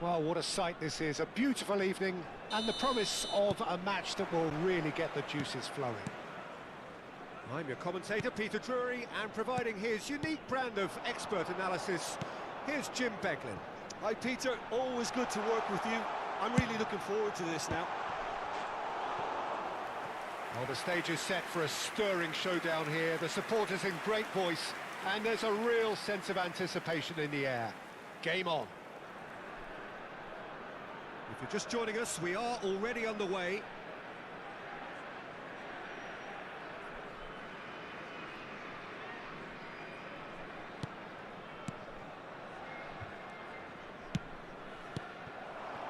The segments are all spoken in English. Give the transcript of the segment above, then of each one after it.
Well, what a sight this is. A beautiful evening and the promise of a match that will really get the juices flowing. I'm your commentator, Peter Drury, and providing his unique brand of expert analysis, here's Jim Beglin. Hi Peter, always good to work with you. I'm really looking forward to this now. Well, the stage is set for a stirring showdown here. The supporters in great voice, and there's a real sense of anticipation in the air. Game on. If you're just joining us, we are already underway.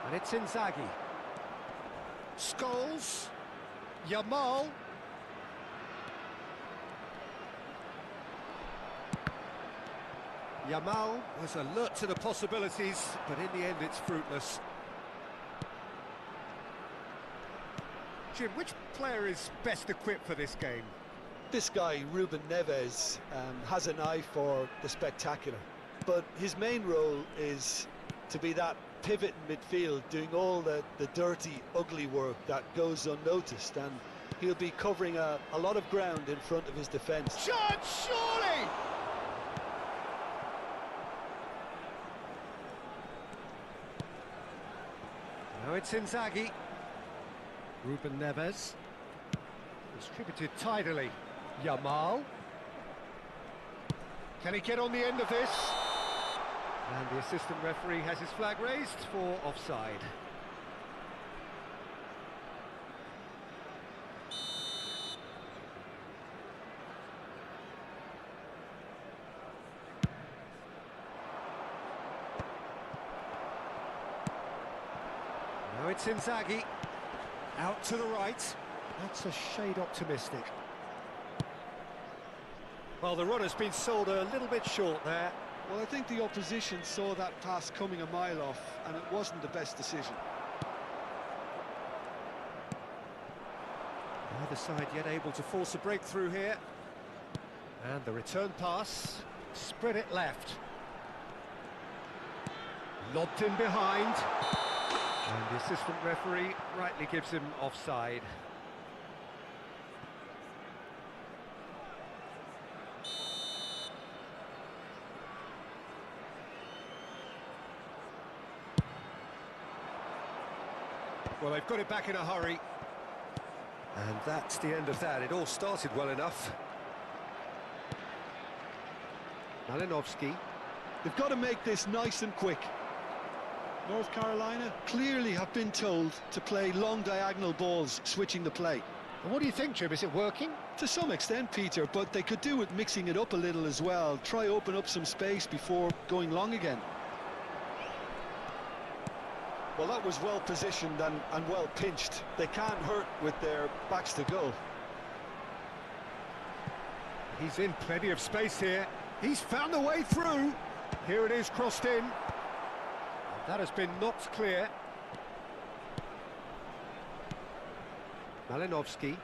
And it's Inzaghi. Scholes. Yamal. Yamal was alert to the possibilities, but in the end it's fruitless. Jim, which player is best equipped for this game? This guy, Ruben Neves, has an eye for the spectacular. But his main role is to be that pivot in midfield, doing all the dirty, ugly work that goes unnoticed. And he'll be covering a lot of ground in front of his defence. Shot, surely! Now it's Inzaghi. Ruben Neves. Distributed tidily. Yamal. Can he get on the end of this? And the assistant referee has his flag raised for offside. Now it's Inzaghi. Out to the right. That's a shade optimistic. Well, the run has been sold a little bit short there. Well, I think the opposition saw that pass coming a mile off, and it wasn't the best decision. Neither side yet able to force a breakthrough here. And the return pass, spread it left. Lobbed in behind. And the assistant referee rightly gives him offside. Well, they've got it back in a hurry. And that's the end of that. It all started well enough. Malinovsky. They've got to make this nice and quick. North Carolina clearly have been told to play long diagonal balls, switching the play. And what do you think, Jim? Is it working? To some extent, Peter, but they could do with mixing it up a little as well. Try open up some space before going long again. Well, that was well positioned and well pinched. They can't hurt with their backs to goal. He's in plenty of space here. He's found a way through. Here it is, crossed in. That has been knocked clear. Malinovsky.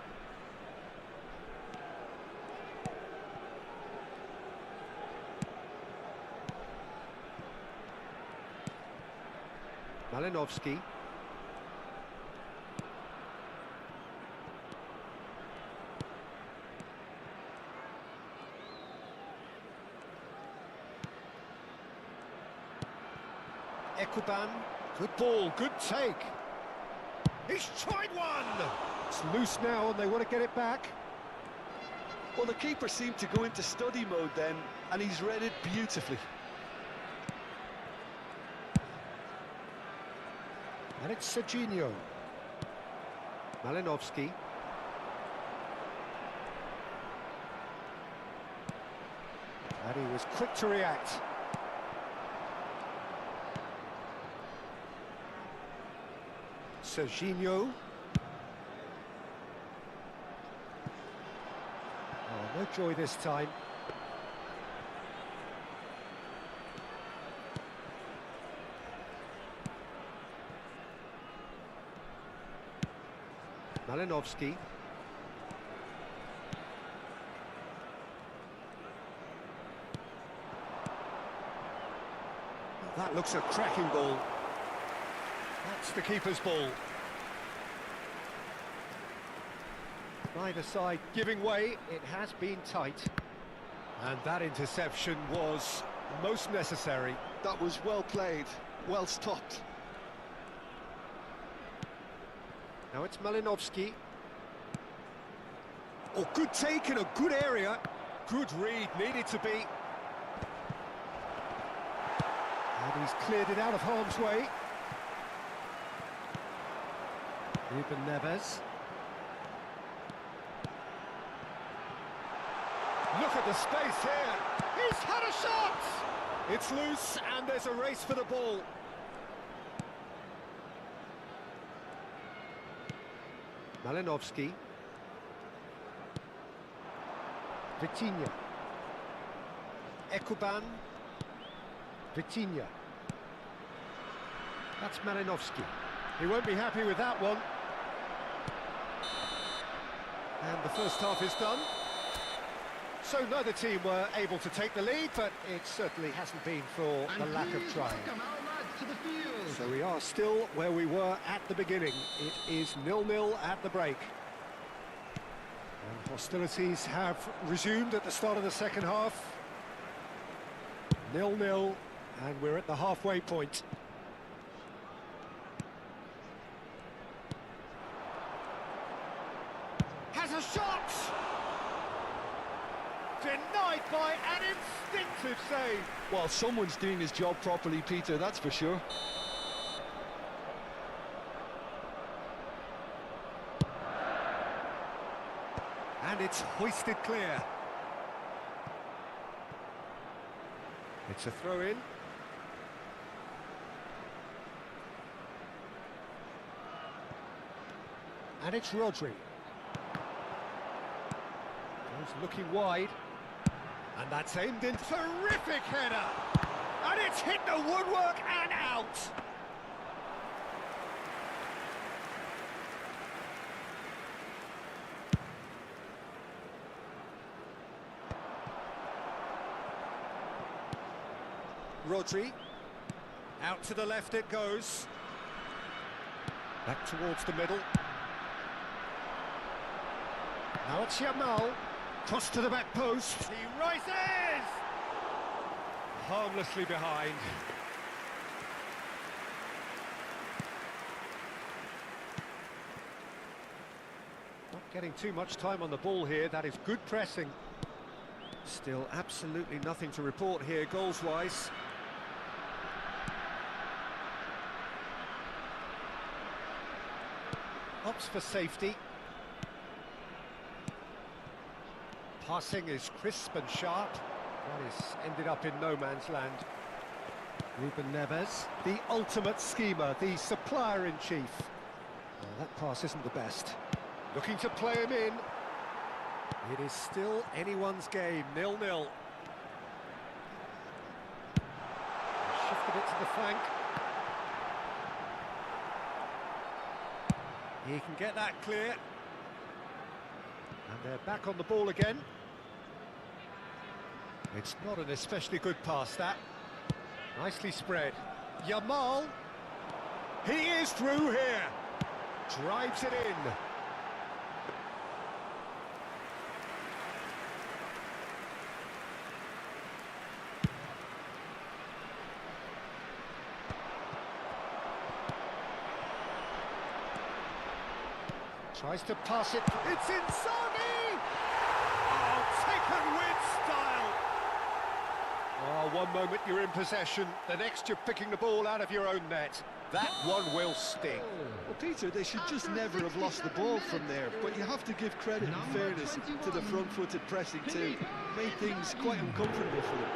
Malinovsky. Ekuban, good ball, good take. He's tried one! It's loose now and they want to get it back. Well, the keeper seemed to go into study mode then, and he's read it beautifully. And it's Serginho. Malinovsky. And he was quick to react. Serginho. Oh, no joy this time. Malinovsky. That looks a cracking ball. That's the keeper's ball. Neither side giving way, it has been tight. And that interception was most necessary. That was well played, well stopped. Now it's Malinovsky. Oh, good take in a good area. Good read, needed to be. And he's cleared it out of harm's way. Ruben Neves. Look at the space here. He's had a shot! It's loose and there's a race for the ball. Malinovsky. Vitinha. Ekuban. Vitinha. That's Malinovsky. He won't be happy with that one. And the first half is done. So neither team were able to take the lead, but it certainly hasn't been for the lack of trying. So we are still where we were at the beginning. It is 0-0 at the break. And hostilities have resumed at the start of the second half. 0-0, and we're at the halfway point. Has a shot! Denied by an instinctive save. Well, someone's doing his job properly, Peter, that's for sure. And it's hoisted clear. It's a throw-in. And it's Rodri. He's looking wide. And that's aimed in. Terrific header! And it's hit the woodwork and out! Rodri. Out to the left it goes. Back towards the middle. Now it's Yamal. Cross to the back post. He rises! Harmlessly behind. Not getting too much time on the ball here. That is good pressing. Still absolutely nothing to report here goals-wise. Opts for safety. Passing is crisp and sharp. That is ended up in no man's land. Ruben Neves, the ultimate schemer, the supplier-in-chief. Well, that pass isn't the best. Looking to play him in. It is still anyone's game, 0-0. Shifted it to the flank. He can get that clear. And they're back on the ball again. It's not an especially good pass, that. Nicely spread. Yamal. He is through here. Drives it in. Tries to pass it. It's Inzaghi! Oh, taken with style. Oh, one moment you're in possession, the next you're picking the ball out of your own net. That one will sting. Well, Peter, they should just never have lost the ball from there, but you have to give credit and fairness to the front-footed pressing too. Made things quite uncomfortable for them.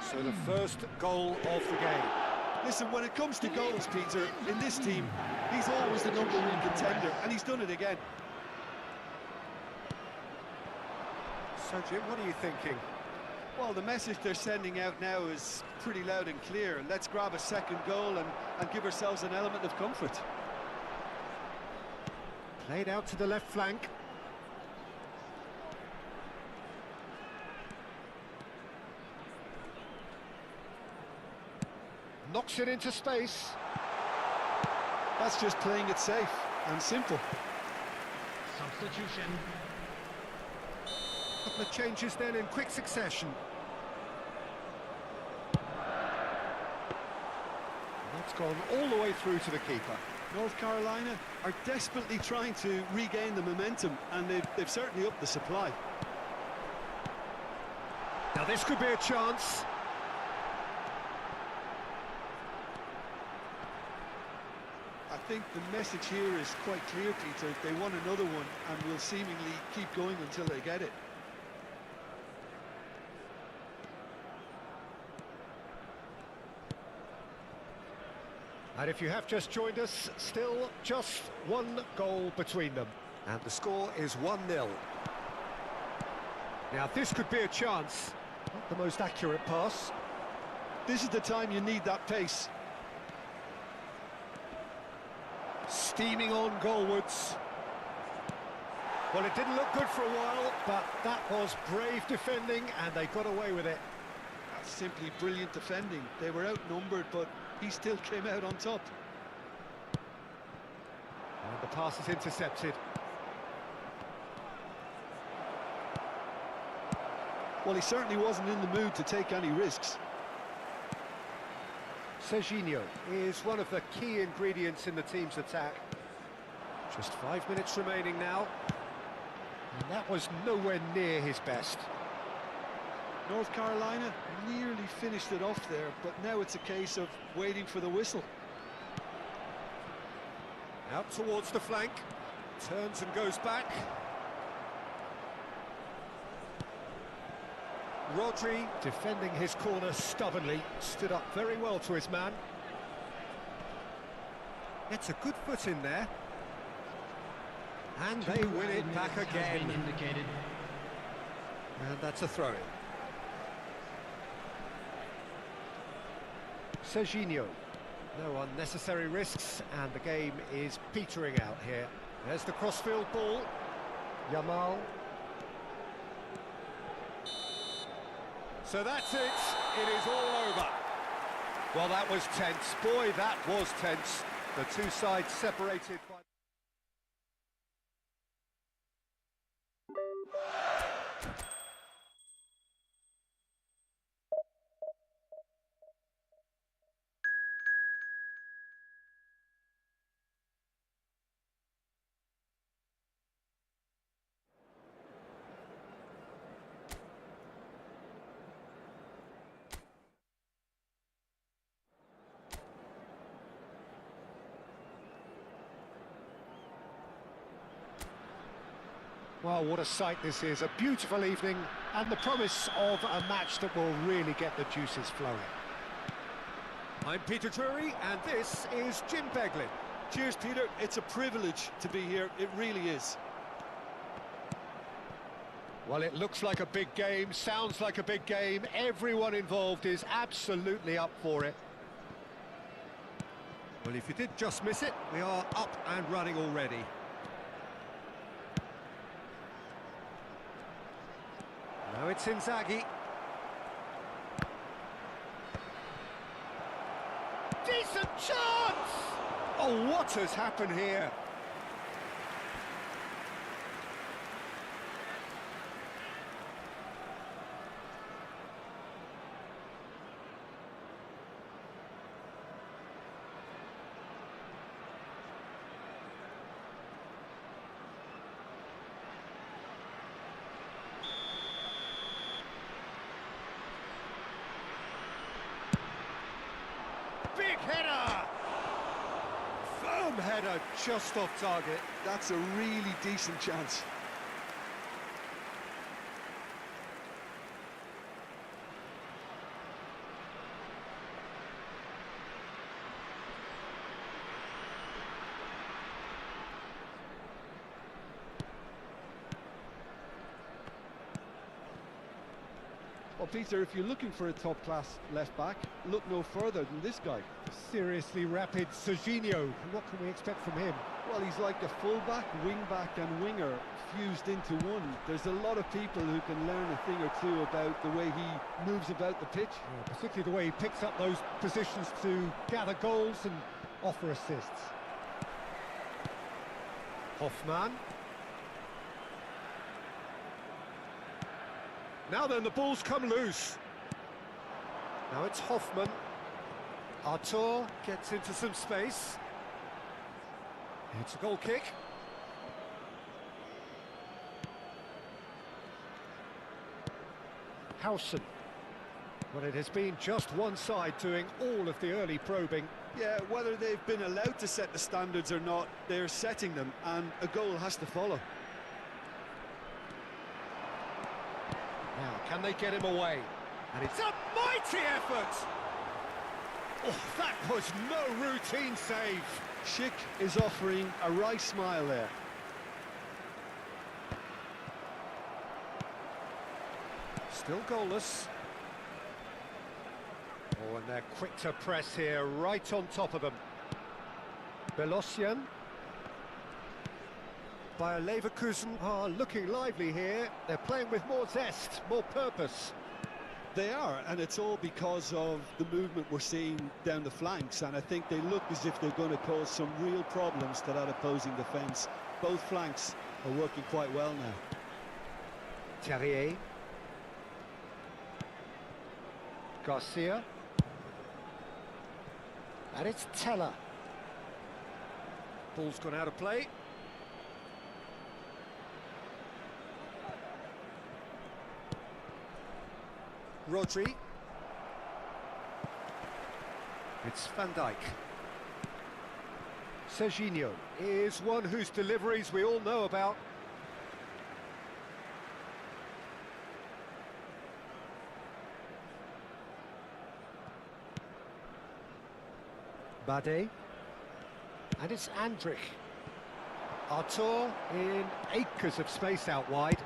So the first goal of the game. Listen, when it comes to goals, Peter, in this team, he's always the #1 contender, and he's done it again. So, Jim, what are you thinking? Well, the message they're sending out now is pretty loud and clear. Let's grab a second goal and give ourselves an element of comfort. Played out to the left flank. knocks it into space. That's just playing it safe and simple. Substitution. A couple of changes then in quick succession. That's gone all the way through to the keeper. North Carolina are desperately trying to regain the momentum, and they've certainly upped the supply. Now this could be a chance. I think the message here is quite clear, Peter. They want another one and will seemingly keep going until they get it. And if you have just joined us, still just one goal between them. And the score is 1-0. Now this could be a chance. Not the most accurate pass. This is the time you need that pace. Steaming on goalwards. Well, it didn't look good for a while, but that was brave defending and they got away with it. That's simply brilliant defending. They were outnumbered, but he still came out on top. And the pass is intercepted. Well, he certainly wasn't in the mood to take any risks. Serginho is one of the key ingredients in the team's attack. Just 5 minutes remaining now. And that was nowhere near his best. North Carolina nearly finished it off there, but now it's a case of waiting for the whistle. Out towards the flank. Turns and goes back. Rodri, defending his corner stubbornly, stood up very well to his man. Gets a good foot in there. And they win it back again. And that's a throw-in. Serginho. No unnecessary risks, and the game is petering out here. There's the crossfield ball. Yamal. So that's it. It is all over. Well, that was tense. Boy, that was tense. The two sides separated by... Well, what a sight this is. A beautiful evening and the promise of a match that will really get the juices flowing. I'm Peter Drury and this is Jim Beglin. Cheers, Peter. It's a privilege to be here. It really is. Well, it looks like a big game, sounds like a big game. Everyone involved is absolutely up for it. Well, if you did just miss it, we are up and running already. Now it's Inzaghi. Decent chance! Oh, what has happened here? Big header! Firm header just off target. That's a really decent chance. Well, Peter, if you're looking for a top-class left-back, look no further than this guy. Seriously rapid Serginho. What can we expect from him? Well, he's like a fullback, wing-back and winger fused into one. There's a lot of people who can learn a thing or two about the way he moves about the pitch. Yeah, particularly the way he picks up those positions to gather goals and offer assists. Hoffman. Now then, the ball's come loose. Now it's Hoffman. Artur gets into some space. It's a goal kick. Howson. Well, it has been just one side doing all of the early probing. Yeah, whether they've been allowed to set the standards or not, they're setting them, and a goal has to follow. Now, can they get him away? And it's a mighty effort! Oh, that was no routine save. Schick is offering a wry smile there. Still goalless. Oh, and they're quick to press here, right on top of them. Belosian. Bayer Leverkusen are looking lively here. They're playing with more zest, more purpose. They are, and it's all because of the movement we're seeing down the flanks, and I think they look as if they're going to cause some real problems to that opposing defence. Both flanks are working quite well now. Terrier. Garcia. And it's Teller. Ball's gone out of play. Rodri. It's Van Dijk. Serginho is one whose deliveries we all know about. Bade. And it's Andrich. Artur in acres of space out wide.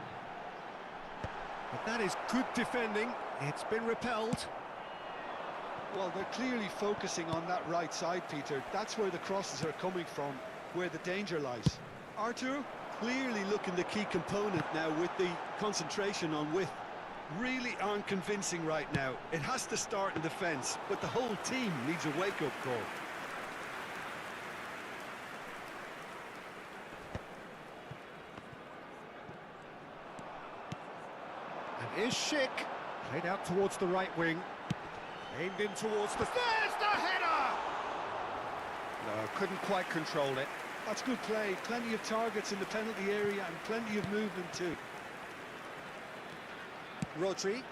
But that is good defending. It's been repelled. Well, they're clearly focusing on that right side, Peter. That's where the crosses are coming from, where the danger lies. Artur clearly looking the key component now with the concentration on width. Really aren't convincing right now. It has to start in defence, but the whole team needs a wake-up call. And here's Schick. Played out towards the right wing. Aimed in towards the... There's the header! No, couldn't quite control it. That's good play. Plenty of targets in the penalty area and plenty of movement too. Rodri.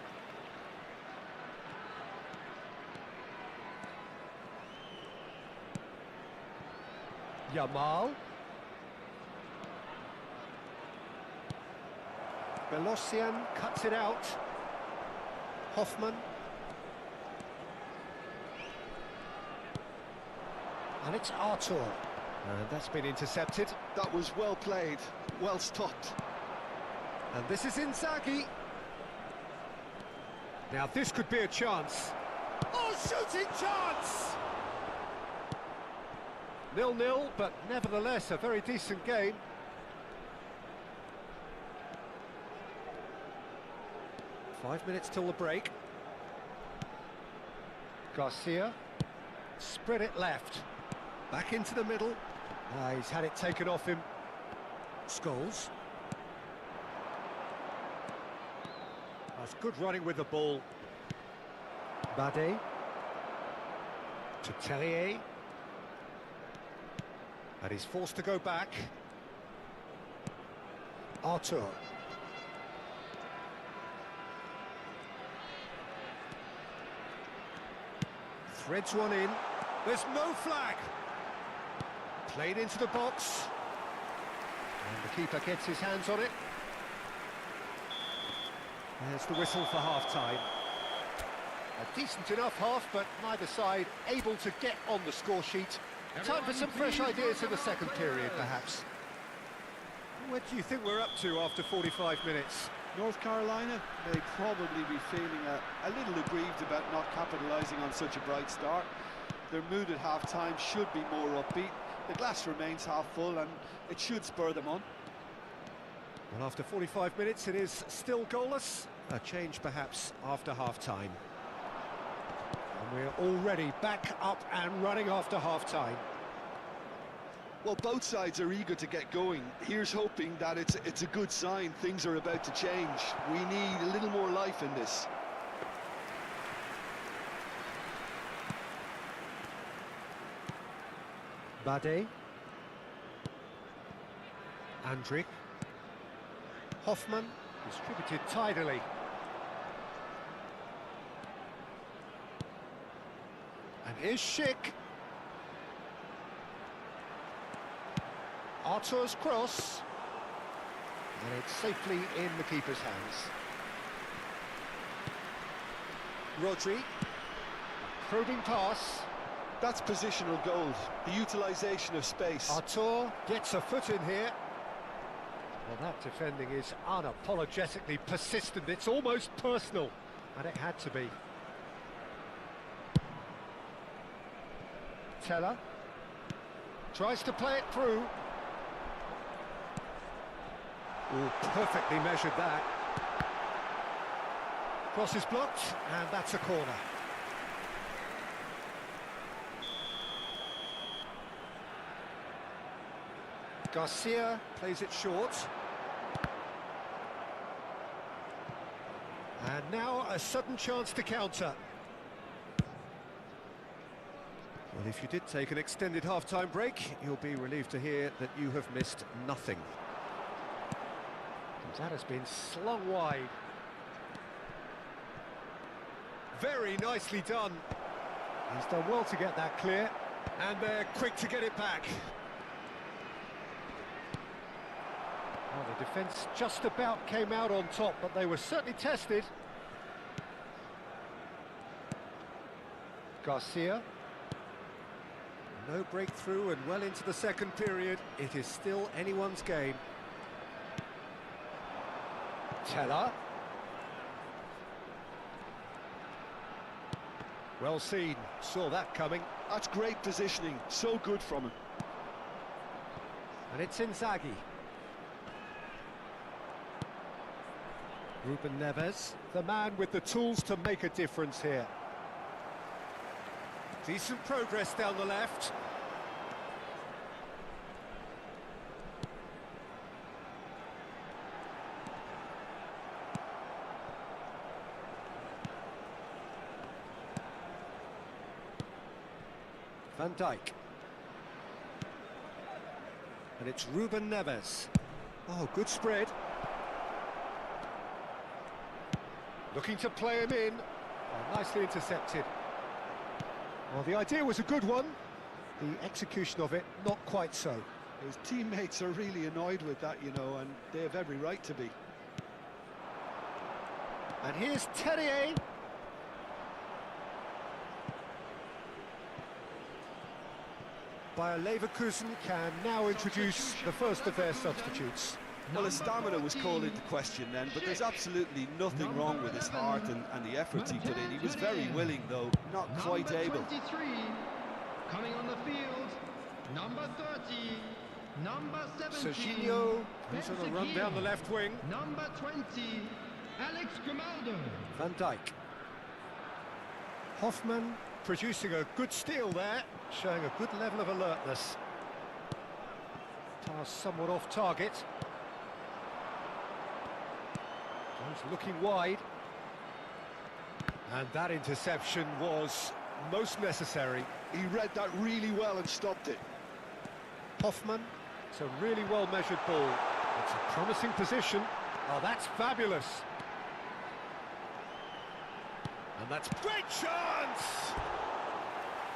Yamal. Belosian cuts it out. Hoffman. And it's Artur. And that's been intercepted. That was well played, well stopped. And this is Inzaghi. Now this could be a chance. Oh, shooting chance! 0-0, but nevertheless a very decent game. Five minutes till the break. Garcia. Spread it left. Back into the middle. He's had it taken off him. Scholes. That's good running with the ball. Bade. To Terrier. And he's forced to go back. Artur. Threads one in. There's no flag. Played into the box. And the keeper gets his hands on it. There's the whistle for half-time. A decent enough half, but neither side able to get on the score sheet. Time for some fresh ideas in the second period, perhaps. What do you think we're up to after 45 minutes? North Carolina, they'd probably be feeling a little aggrieved about not capitalising on such a bright start. Their mood at half-time should be more upbeat. The glass remains half full, and it should spur them on. Well, after 45 minutes, it is still goalless. A change, perhaps, after half-time. And we're already back up and running after half-time. Well, both sides are eager to get going. Here's hoping that it's a good sign. Things are about to change. We need a little more life in this. Bade. Andrik. Hoffman, distributed tidily. And here's Schick. Arthur's cross. And it's safely in the keeper's hands. Rodri. A probing pass. That's positional gold, the utilisation of space. Arthur gets a foot in here. Well, that defending is unapologetically persistent. It's almost personal, and it had to be. Teller tries to play it through. Oh, perfectly measured that. Cross is blocked, and that's a corner. Garcia plays it short. And now a sudden chance to counter. Well, if you did take an extended half-time break, you'll be relieved to hear that you have missed nothing. And that has been slung wide. Very nicely done. He's done well to get that clear, and they're quick to get it back. Well, the defence just about came out on top, but they were certainly tested. Garcia. No breakthrough and well into the second period. It is still anyone's game. Teller. Well seen, saw that coming. That's great positioning, so good from him. And it's Inzaghi. Ruben Neves, the man with the tools to make a difference here. Decent progress down the left. Van Dijk. And it's Ruben Neves. Oh, good spread. Looking to play him in. Oh, nicely intercepted. Well, the idea was a good one. The execution of it, not quite so. His teammates are really annoyed with that, you know, and they have every right to be. And here's Terrier. Bayer Leverkusen can now introduce the first of their substitutes. Well, his stamina was called into question then, but there's absolutely nothing wrong with his heart and the efforts he put in. He was very willing, though, not quite able. 23, coming on the field, number 30, number 17, Serginho, who's on a run down the left wing. number 20, Alex Grimaldo. Van Dijk. Hoffman producing a good steal there, showing a good level of alertness. Pass somewhat off target. He's looking wide. And that interception was most necessary. He read that really well and stopped it. Hoffman, it's a really well-measured ball. It's a promising position. Oh, that's fabulous. And that's great chance!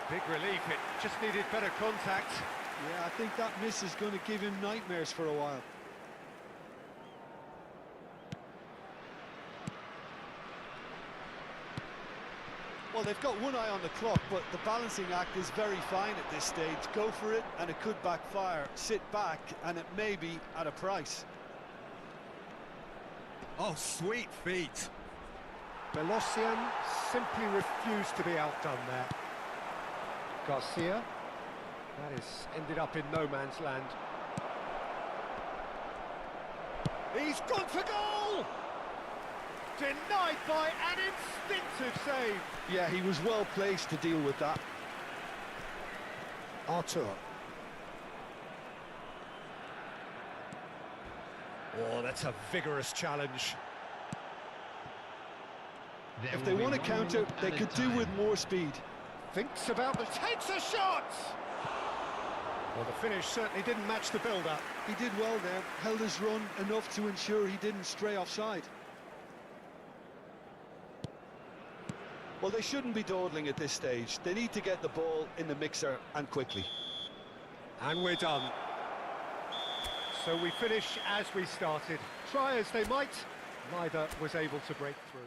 Big relief, it just needed better contact. Yeah, I think that miss is going to give him nightmares for a while. Well, they've got one eye on the clock, but the balancing act is very fine at this stage. Go for it, and it could backfire. Sit back, and it may be at a price. Oh, sweet feet. Belocian simply refused to be outdone there. Garcia. That has ended up in no man's land. He's gone for goal! Denied by an instinctive save. Yeah, he was well placed to deal with that. Artur. Oh, that's a vigorous challenge. There If they will be want to 1 counter, minute they added could do time. with more speed. Thinks about the... takes a shot! Well, the finish certainly didn't match the build-up. He did well there, held his run enough to ensure he didn't stray offside. Well, they shouldn't be dawdling at this stage. They need to get the ball in the mixer, and quickly. And we're done. So we finish as we started. Try as they might, neither was able to break through.